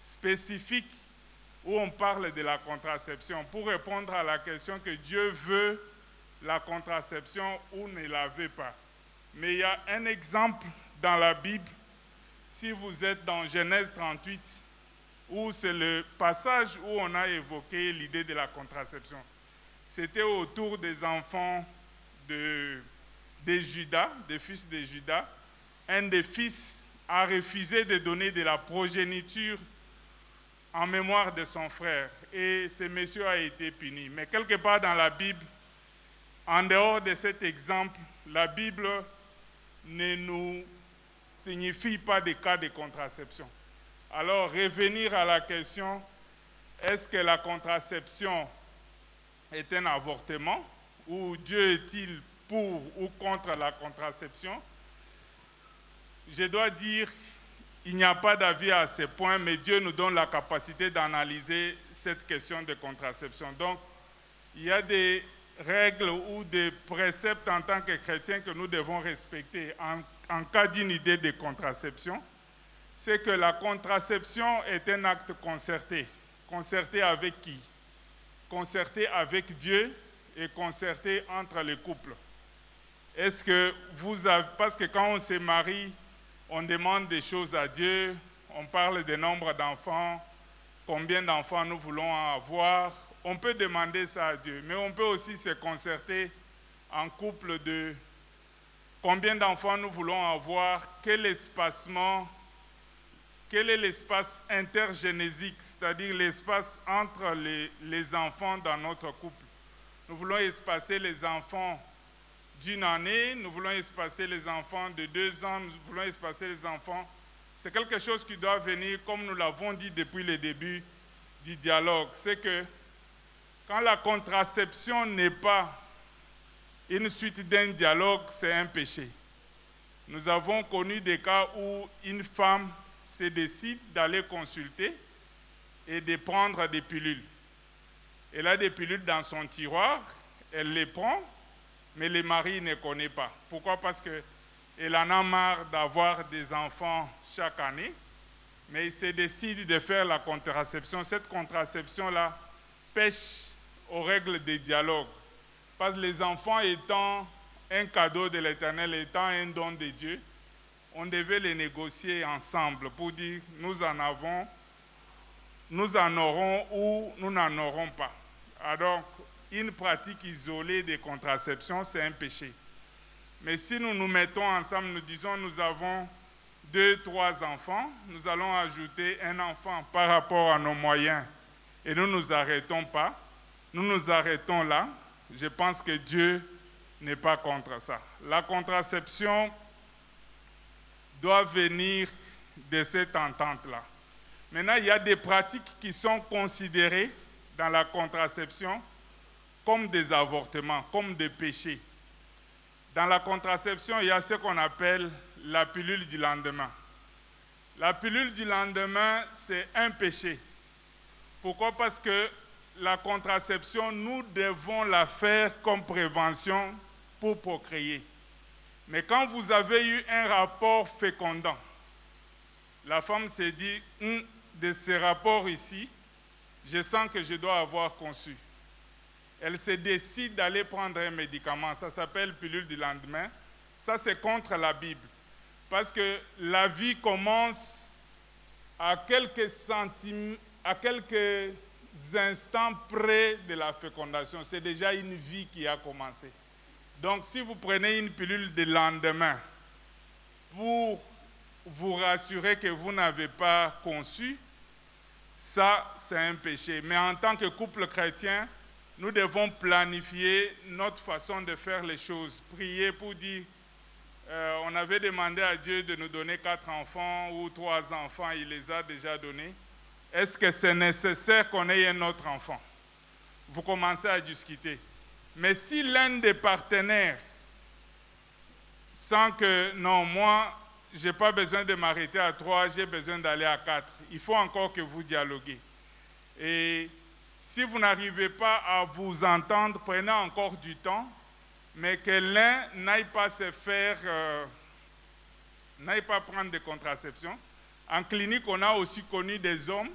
spécifique où on parle de la contraception pour répondre à la question que Dieu veut la contraception ou ne la veut pas. Mais il y a un exemple dans la Bible, si vous êtes dans Genèse 38, où c'est le passage où on a évoqué l'idée de la contraception. C'était autour des enfants de Judas, des fils de Judas. Un des fils a refusé de donner de la progéniture en mémoire de son frère. et ce monsieur a été puni. Mais quelque part dans la Bible, en dehors de cet exemple, la Bible ne nous signifie pas des cas de contraception. Alors, revenir à la question, est-ce que la contraception est un avortement ou Dieu est-il pour ou contre la contraception? Je dois dire, il n'y a pas d'avis à ce point, mais Dieu nous donne la capacité d'analyser cette question de contraception. Donc, il y a des règles ou des préceptes en tant que chrétiens que nous devons respecter en cas d'une idée de contraception. C'est que la contraception est un acte concerté. Concerté avec qui? Concerté avec Dieu et concerté entre les couples. Est-ce que vous avez... Parce que quand on se marie, on demande des choses à Dieu, on parle du nombre d'enfants, combien d'enfants nous voulons avoir. On peut demander ça à Dieu, mais on peut aussi se concerter en couple de combien d'enfants nous voulons avoir, quel espacement, quel est l'espace intergénésique, c'est-à-dire l'espace entre les enfants dans notre couple. Nous voulons espacer les enfants d'une année, nous voulons espacer les enfants de 2 ans, nous voulons espacer les enfants. C'est quelque chose qui doit venir, comme nous l'avons dit depuis le début du dialogue. C'est que quand la contraception n'est pas une suite d'un dialogue, c'est un péché. Nous avons connu des cas où une femme se décide d'aller consulter et de prendre des pilules. Elle a des pilules dans son tiroir, elle les prend, mais le mari ne connaît pas. Pourquoi? Parce qu'elle en a marre d'avoir des enfants chaque année, mais il se décide de faire la contraception. Cette contraception-là pêche aux règles des dialogues. Parce que les enfants étant un cadeau de l'Éternel, étant un don de Dieu, on devait les négocier ensemble pour dire nous en avons, nous en aurons ou nous n'en aurons pas. Alors, une pratique isolée de contraception, c'est un péché. Mais si nous nous mettons ensemble, nous disons nous avons 2, 3 enfants, nous allons ajouter un enfant par rapport à nos moyens et nous ne nous arrêtons pas, nous nous arrêtons là, je pense que Dieu n'est pas contre ça. La contraception doit venir de cette entente-là. Maintenant, il y a des pratiques qui sont considérées dans la contraception comme des avortements, comme des péchés. Dans la contraception, il y a ce qu'on appelle la pilule du lendemain. La pilule du lendemain, c'est un péché. Pourquoi? Parce que la contraception, nous devons la faire comme prévention pour procréer. Mais quand vous avez eu un rapport fécondant, la femme s'est dit, de ce rapport ici, je sens que je dois avoir conçu. Elle se décide d'aller prendre un médicament, ça s'appelle pilule du lendemain. Ça, c'est contre la Bible. Parce que la vie commence à quelques instants près de la fécondation. C'est déjà une vie qui a commencé. Donc, si vous prenez une pilule du lendemain pour vous rassurer que vous n'avez pas conçu, ça, c'est un péché. Mais en tant que couple chrétien, nous devons planifier notre façon de faire les choses. Prier pour dire, on avait demandé à Dieu de nous donner 4 enfants ou 3 enfants, il les a déjà donnés. Est-ce que c'est nécessaire qu'on ait un autre enfant? Vous commencez à discuter. Mais si l'un des partenaires sent que non, moi, je n'ai pas besoin de m'arrêter à 3, j'ai besoin d'aller à 4, il faut encore que vous dialoguez. Et si vous n'arrivez pas à vous entendre, prenez encore du temps, mais que l'un n'aille pas se faire, n'aille pas prendre de contraception. En clinique, on a aussi connu des hommes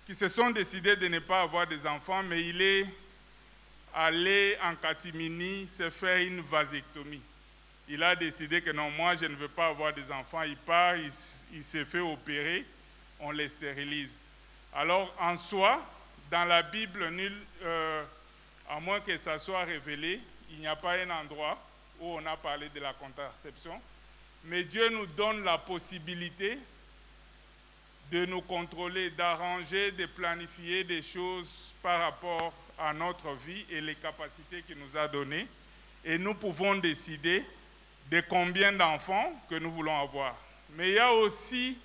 qui se sont décidés de ne pas avoir des enfants, mais il est allé en catimini se faire une vasectomie. Il a décidé que non, moi je ne veux pas avoir des enfants. Il part, il s'est fait opérer, on les stérilise. Alors en soi, dans la Bible, à moins que ça soit révélé, il n'y a pas un endroit où on a parlé de la contraception. Mais Dieu nous donne la possibilité de nous contrôler, d'arranger, de planifier des choses par rapport à notre vie et les capacités qu'il nous a données. Et nous pouvons décider de combien d'enfants que nous voulons avoir. Mais il y a aussi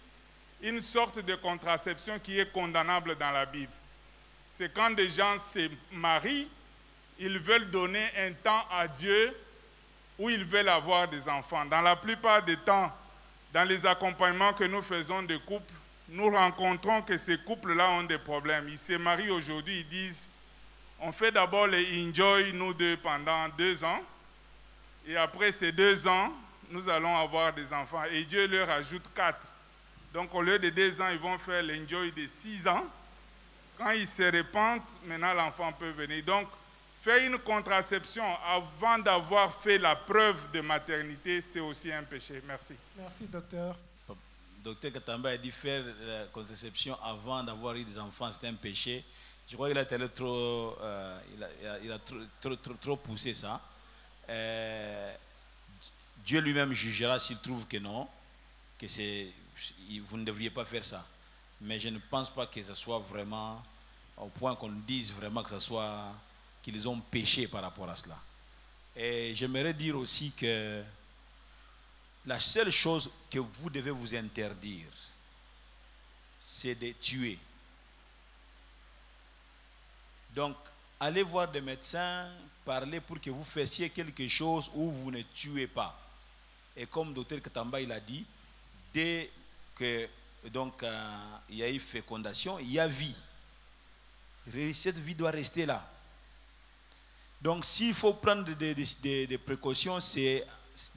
une sorte de contraception qui est condamnable dans la Bible. C'est quand des gens se marient, ils veulent donner un temps à Dieu où ils veulent avoir des enfants. Dans la plupart des temps, dans les accompagnements que nous faisons de couples, nous rencontrons que ces couples-là ont des problèmes. Ils se marient aujourd'hui, ils disent, on fait d'abord les enjoy, nous deux, pendant 2 ans, et après ces 2 ans, nous allons avoir des enfants. Et Dieu leur ajoute 4. Donc au lieu de 2 ans, ils vont faire l'enjoy de 6 ans. Quand ils se répandent, maintenant l'enfant peut venir. Donc, faire une contraception avant d'avoir fait la preuve de maternité, c'est aussi un péché. Merci. Merci, docteur. Docteur Katamba a dit faire la contraception avant d'avoir eu des enfants, c'est un péché. Je crois qu'il a été trop, il a trop poussé ça. Dieu lui-même jugera s'il trouve que non, que vous ne devriez pas faire ça. Mais je ne pense pas que ce soit vraiment au point qu'on dise vraiment que ce soit qu'ils ont péché par rapport à cela. Et j'aimerais dire aussi que la seule chose que vous devez vous interdire, c'est de tuer. Donc, allez voir des médecins, parlez pour que vous fassiez quelque chose où vous ne tuez pas. Et comme Dr Katamba il a dit, dès que il y a eu fécondation, il y a vie. Cette vie doit rester là. Donc s'il faut prendre des précautions, c'est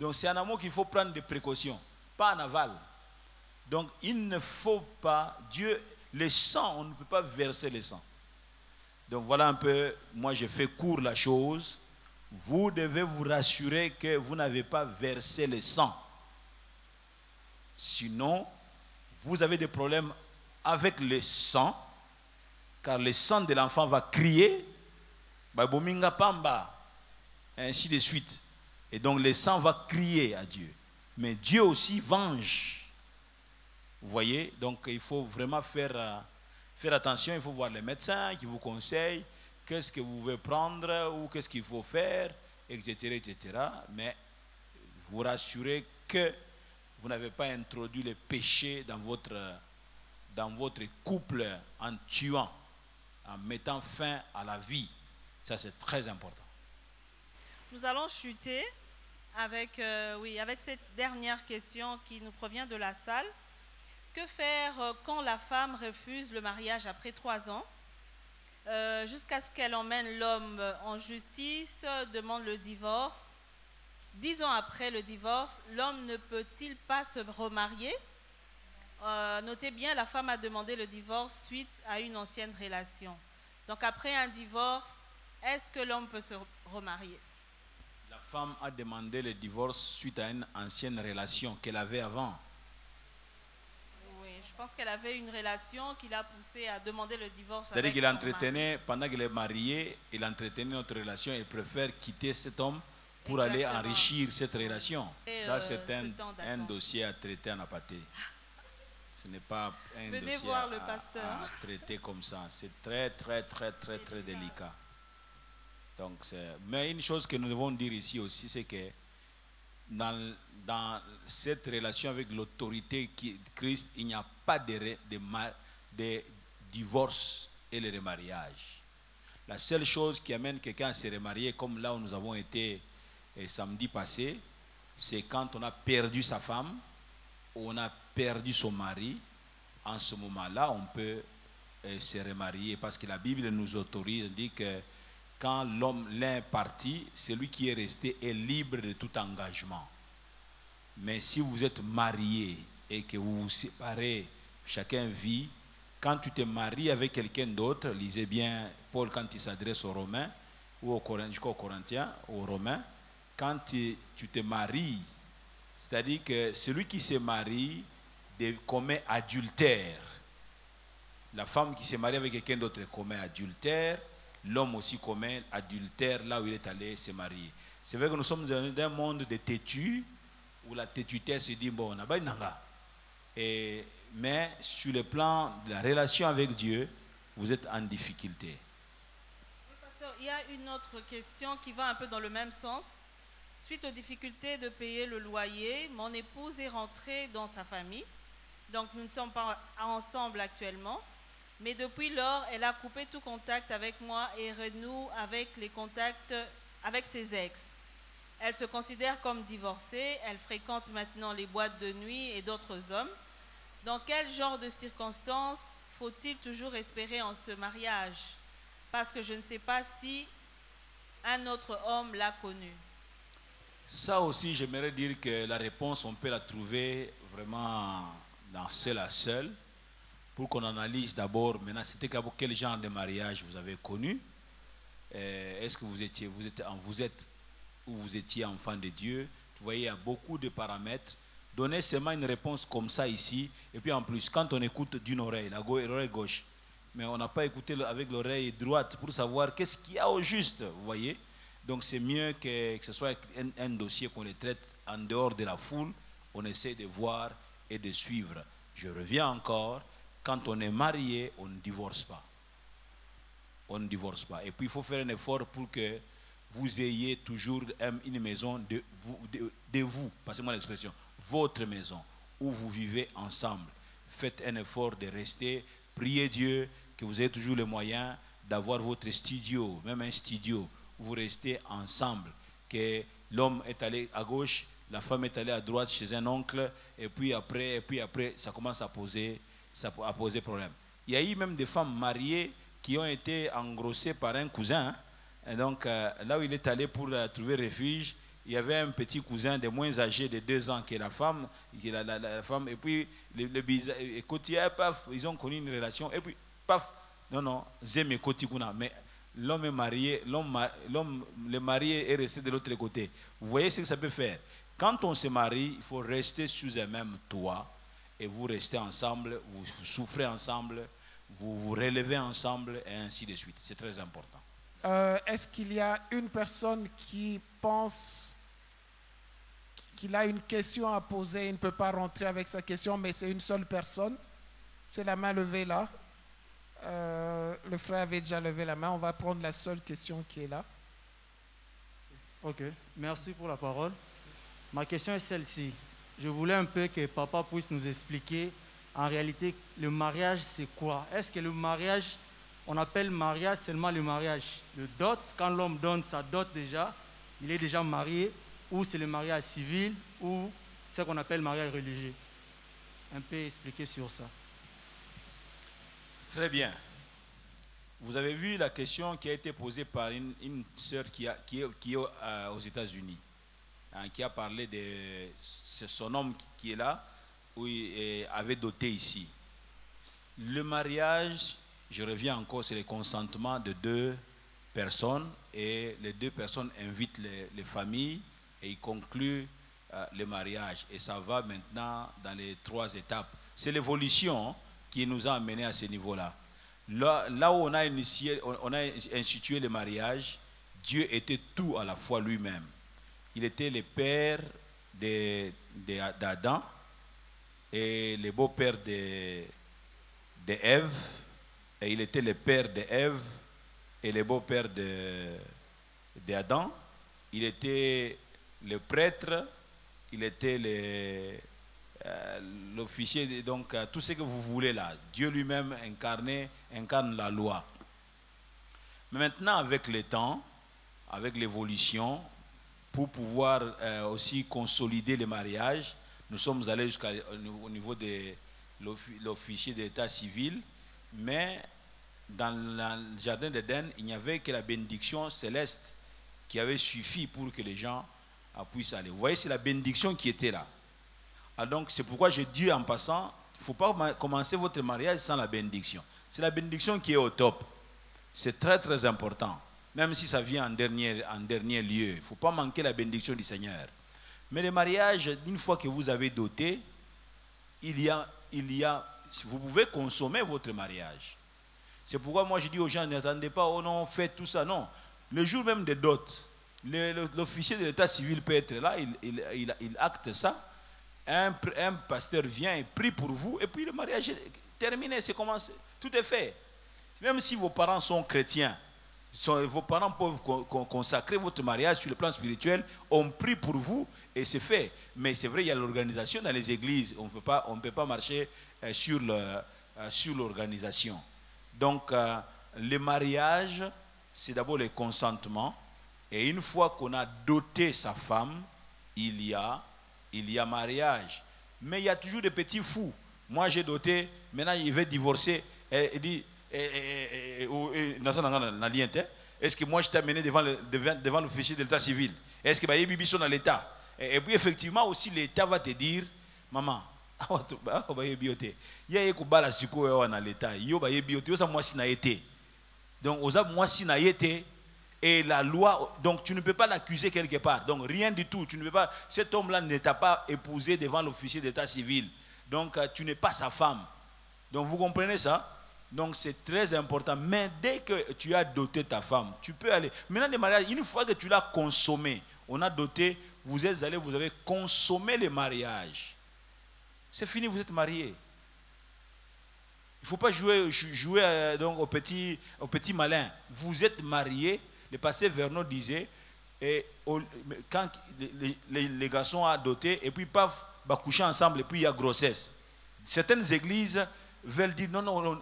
en amont qu'il faut prendre des précautions, pas en aval. Donc il ne faut pas, le sang, on ne peut pas verser le sang. Donc voilà un peu, moi je fais court la chose. Vous devez vous rassurer que vous n'avez pas versé le sang. Sinon, vous avez des problèmes avec le sang, car le sang de l'enfant va crier, babominga pamba, ainsi de suite. Et donc le sang va crier à Dieu. Mais Dieu aussi venge. Vous voyez, donc il faut vraiment faire attention, il faut voir les médecins qui vous conseillent qu'est-ce que vous pouvez prendre ou qu'est-ce qu'il faut faire, etc., etc. Mais vous rassurez que vous n'avez pas introduit le péché dans votre couple en tuant, en mettant fin à la vie. Ça, c'est très important. Nous allons chuter avec cette dernière question qui nous provient de la salle. Que faire quand la femme refuse le mariage après 3 ans, jusqu'à ce qu'elle emmène l'homme en justice, demande le divorce? 10 ans après le divorce, l'homme ne peut-il pas se remarier? Notez bien, la femme a demandé le divorce suite à une ancienne relation. Donc après un divorce, est-ce que l'homme peut se remarier? La femme a demandé le divorce suite à une ancienne relation qu'elle avait avant. Oui, je pense qu'elle avait une relation qui l'a poussée à demander le divorce. C'est-à-dire qu'il entretenait, pendant qu'il est marié, il entretenait notre relation et préfère quitter cet homme pour aller enrichir cette relation. Ça, c'est un dossier à traiter en aparté. Ce n'est pas un dossier à traiter comme ça. C'est très, très, très, très, très délicat. Donc, mais une chose que nous devons dire ici aussi, c'est que dans cette relation avec l'autorité de Christ, il n'y a pas de divorce et le remariage. La seule chose qui amène quelqu'un à se remarier, comme là où nous avons été samedi passé, c'est quand on a perdu sa femme, ou on a perdu son mari. En ce moment-là, on peut se remarier, parce que la Bible nous autorise, dit que quand l'un est parti, celui qui est resté est libre de tout engagement. Mais si vous êtes marié et que vous vous séparez, chacun vit, quand tu te maries avec quelqu'un d'autre, lisez bien Paul quand il s'adresse aux Romains, ou aux Corinthiens, aux Romains, quand tu te maries, c'est-à-dire que celui qui se marie commet adultère. La femme qui se marie avec quelqu'un d'autre commet adultère. L'homme aussi commet adultère là où il est allé se marier. C'est vrai que nous sommes dans un monde de têtus où la têtutesse se dit bon, on a pas nanga. Et mais sur le plan de la relation avec Dieu, vous êtes en difficulté. Oui, pasteur, il y a une autre question qui va un peu dans le même sens. Suite aux difficultés de payer le loyer, mon épouse est rentrée dans sa famille. Donc nous ne sommes pas ensemble actuellement. Mais depuis lors, elle a coupé tout contact avec moi et renoue avec les contacts avec ses ex. Elle se considère comme divorcée. Elle fréquente maintenant les boîtes de nuit et d'autres hommes. Dans quel genre de circonstances faut-il toujours espérer en ce mariage? Parce que je ne sais pas si un autre homme l'a connu. Ça aussi, j'aimerais dire que la réponse, on peut la trouver vraiment dans Seul à Seul, pour qu'on analyse d'abord, maintenant, c'était quel genre de mariage vous avez connu. Est-ce que vous êtes ou vous étiez enfant de Dieu? Vous voyez, il y a beaucoup de paramètres. Donnez seulement une réponse comme ça ici, et puis en plus, quand on écoute d'une oreille, l'oreille gauche, mais on n'a pas écouté avec l'oreille droite pour savoir qu'est-ce qu'il y a au juste, vous voyez. Donc c'est mieux que ce soit un dossier qu'on les traite en dehors de la foule, on essaie de voir et de suivre. Je reviens encore, quand on est marié, on ne divorce pas. On ne divorce pas. Et puis il faut faire un effort pour que vous ayez toujours une maison de vous, passez-moi l'expression, votre maison, où vous vivez ensemble. Faites un effort de rester, priez Dieu, que vous ayez toujours les moyens d'avoir votre studio, même un studio, où vous restez ensemble, que l'homme est allé à gauche, la femme est allée à droite chez un oncle, et puis après, ça commence à poser problème. Il y a eu même des femmes mariées qui ont été engrossées par un cousin, hein. Et donc, là où il est allé pour trouver refuge, il y avait un petit cousin de moins âgé de 2 ans que la femme, et puis paf, ils ont connu une relation, et puis paf, non, zémé kotikuna, mais l'homme est marié, le marié est resté de l'autre côté. Vous voyez ce que ça peut faire? Quand on se marie, il faut rester sous un même toit, et vous restez ensemble, vous souffrez ensemble, vous vous relevez ensemble, et ainsi de suite. C'est très important. Est-ce qu'il y a une personne qui pense qu'il a une question à poser, il ne peut pas rentrer avec sa question, mais c'est une seule personne? C'est la main levée là. Le frère avait déjà levé la main. On va prendre la seule question qui est là. Ok, merci pour la parole. Ma question est celle-ci. Je voulais un peu que papa puisse nous expliquer en réalité le mariage c'est quoi? Est-ce que le mariage, on appelle mariage seulement le mariage, le dot, quand l'homme donne sa dot déjà, il est déjà marié, ou c'est le mariage civil, ou ce qu'on appelle mariage religieux? Un peu expliquer sur ça. Très bien. Vous avez vu la question qui a été posée par une sœur qui est aux États-Unis, hein, qui a parlé de son homme qui est là, où il avait doté ici. Le mariage, je reviens encore, c'est le consentement de 2 personnes, et les 2 personnes invitent les familles et ils concluent le mariage. Et ça va maintenant dans les 3 étapes. C'est l'évolution qui nous a amenés à ce niveau-là. Là où on a institué le mariage, Dieu était tout à la fois lui-même. Il était le père d'Adam et le beau-père d'Ève, et il était le père d'Ève et le beau-père d'Adam. Il était le prêtre, il était l'officier, donc tout ce que vous voulez là. Dieu lui-même incarne la loi. Mais maintenant, avec le temps, avec l'évolution, pour pouvoir aussi consolider le mariage, nous sommes allés jusqu'au niveau de l'officier d'état civil, mais dans le jardin d'Éden, il n'y avait que la bénédiction céleste qui avait suffi pour que les gens puissent aller. Vous voyez, c'est la bénédiction qui était là. Alors donc, c'est pourquoi je dis en passant, il ne faut pas commencer votre mariage sans la bénédiction. C'est la bénédiction qui est au top. C'est très très important. Même si ça vient en dernier lieu. Il ne faut pas manquer la bénédiction du Seigneur. Mais le mariage, une fois que vous avez doté, vous pouvez consommer votre mariage. C'est pourquoi moi je dis aux gens, n'attendez pas, oh non, faites tout ça. Non. Le jour même des dots, l'officier de l'état civil peut être là, il acte ça. un pasteur vient et prie pour vous, et puis le mariage est terminé, c'est commencé, tout est fait. Même si vos parents sont chrétiens, vos parents peuvent consacrer votre mariage sur le plan spirituel, on prie pour vous et c'est fait. Mais c'est vrai, il y a l'organisation dans les églises, on ne peut pas marcher sur l'organisation. Donc, le mariage, c'est d'abord le consentement. Et une fois qu'on a doté sa femme, il y a mariage. Mais il y a toujours des petits fous. Moi, j'ai doté, maintenant il veut divorcer. Il dit, est-ce que moi je t'ai amené devant l'officier de l'état civil? Est-ce que les bibi sont dans l'état? Et puis effectivement aussi l'état va te dire, maman, il y a un siko dans l'état. Il y a moi si na été. Donc moi si na été. Et la loi, donc tu ne peux pas l'accuser quelque part. Donc rien du tout. Tu ne peux pas. Cet homme-là ne t'a pas épousé devant l'officier d'état civil. Donc tu n'es pas sa femme. Donc vous comprenez ça? Donc c'est très important. Mais dès que tu as doté ta femme, tu peux aller. Maintenant le mariage, une fois que tu l'as consommé, on a doté, vous êtes allé, vous avez consommé le mariage. C'est fini, vous êtes mariés. Il ne faut pas jouer donc au petit malin. Vous êtes mariés. Le pasteur Vernon disait, quand les garçons ont doté, et puis paf, coucher ensemble, et puis il y a grossesse. Certaines églises veulent dire, non,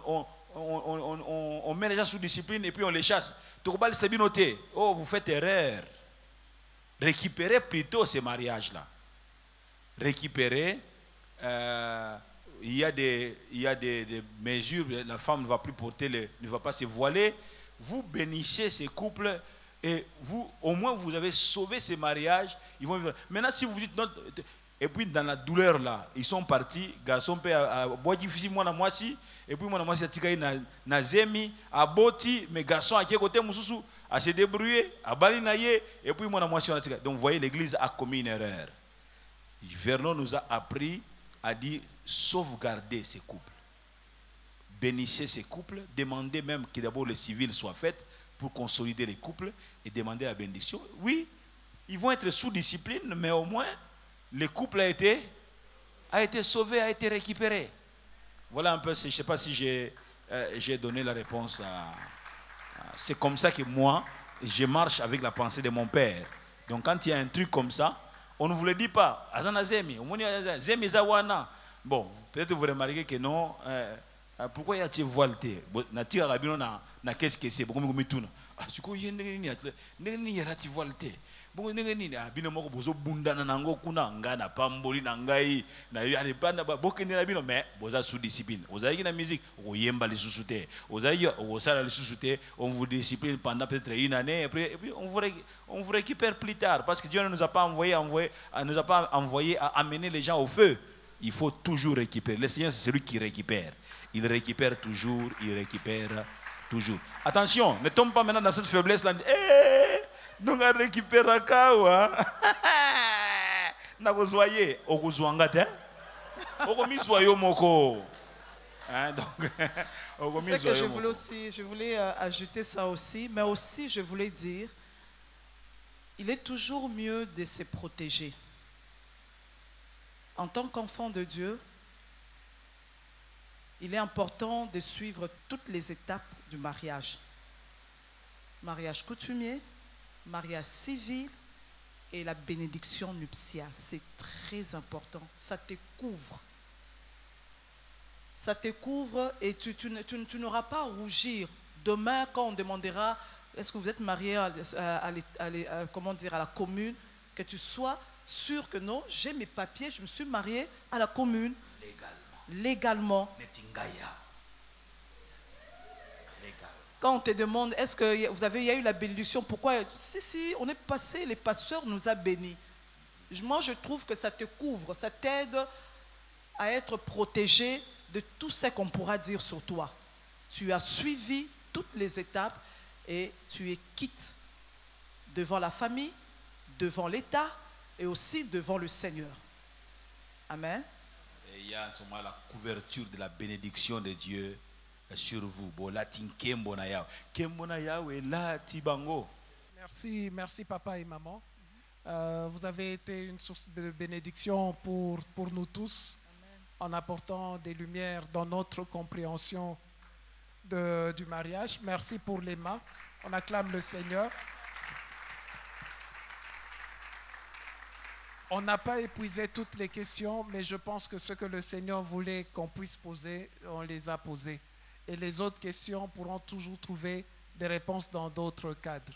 on met les gens sous discipline, et puis on les chasse. Oh, vous faites erreur. Récupérez plutôt ces mariages-là. Récupérez. Il y a des mesures, la femme ne va plus ne va pas se voiler. Vous bénissez ces couples et au moins vous avez sauvé ces mariages. Ils vont vivre. Maintenant, si vous dites non, et puis dans la douleur là, ils sont partis, garçon peut boire difficile moi si, et puis moi si tika na zemi à boti, mais garçon à qui côté mususu à se débrouiller, à bali naie, et puis moi si on a tika. Donc vous voyez, l'église a commis une erreur. Vernon nous a appris à dire sauvegarder ces couples. Bénissez ces couples, demandez même que d'abord le civil soit fait pour consolider les couples et demander la bénédiction. Oui, ils vont être sous discipline, mais au moins le couple a été sauvé, a été récupéré. Voilà un peu, je ne sais pas si j'ai donné la réponse c'est comme ça que moi, je marche avec la pensée de mon père. Donc quand il y a un truc comme ça, on ne vous le dit pas. Bon, peut-être vous remarquez que non. Pourquoi y a-t-il voilé? Na qu'est-ce que c'est? Pourquoi me tourne? Ah, c'est quoi? N'est-ce pas voilé? Bon, n'est-ce pas bien moi bozo bunda na nango kuna ngana pamboli na ngai na yale banda ba bokende na bino mais boza sous discipline. Ozali na musique, oyemba les sous-souté. Ozali osala les sous-souté, on vous discipline pendant peut-être une année et puis on vous récupère plus tard parce que Dieu ne nous a pas envoyé à amener les gens au feu. Il faut toujours récupérer. Le Seigneur, c'est celui qui récupère. Il récupère toujours, il récupère toujours. Attention, ne tombe pas maintenant dans cette faiblesse-là. Nous allons récupérer Kawa. Vous voyez, vous voyez, c'est que je voulais ajouter ça aussi, mais aussi je voulais dire, il est toujours mieux de se protéger. En tant qu'enfant de Dieu, il est important de suivre toutes les étapes du mariage. Mariage coutumier, mariage civil et la bénédiction nuptiale. C'est très important. Ça te couvre. Ça te couvre et tu n'auras pas à rougir. Demain, quand on demandera, est-ce que vous êtes marié à la commune, que tu sois sûr que non, j'ai mes papiers, je me suis marié à la commune. Légalement. Quand on te demande, est-ce que il y a eu la bénédiction, pourquoi? Si, on est passé, les pasteurs nous ont bénis. Moi, je trouve que ça te couvre, ça t'aide à être protégé de tout ce qu'on pourra dire sur toi. Tu as suivi toutes les étapes et tu es quitte devant la famille, devant l'État et aussi devant le Seigneur. Amen. Et il y a en ce moment la couverture de la bénédiction de Dieu sur vous. Merci papa et maman. Vous avez été une source de bénédiction pour nous tous. Amen. En apportant des lumières dans notre compréhension du mariage. Merci pour les mains. On acclame le Seigneur. On n'a pas épuisé toutes les questions, mais je pense que ce que le Seigneur voulait qu'on puisse poser, on les a posées. Et les autres questions pourront toujours trouver des réponses dans d'autres cadres.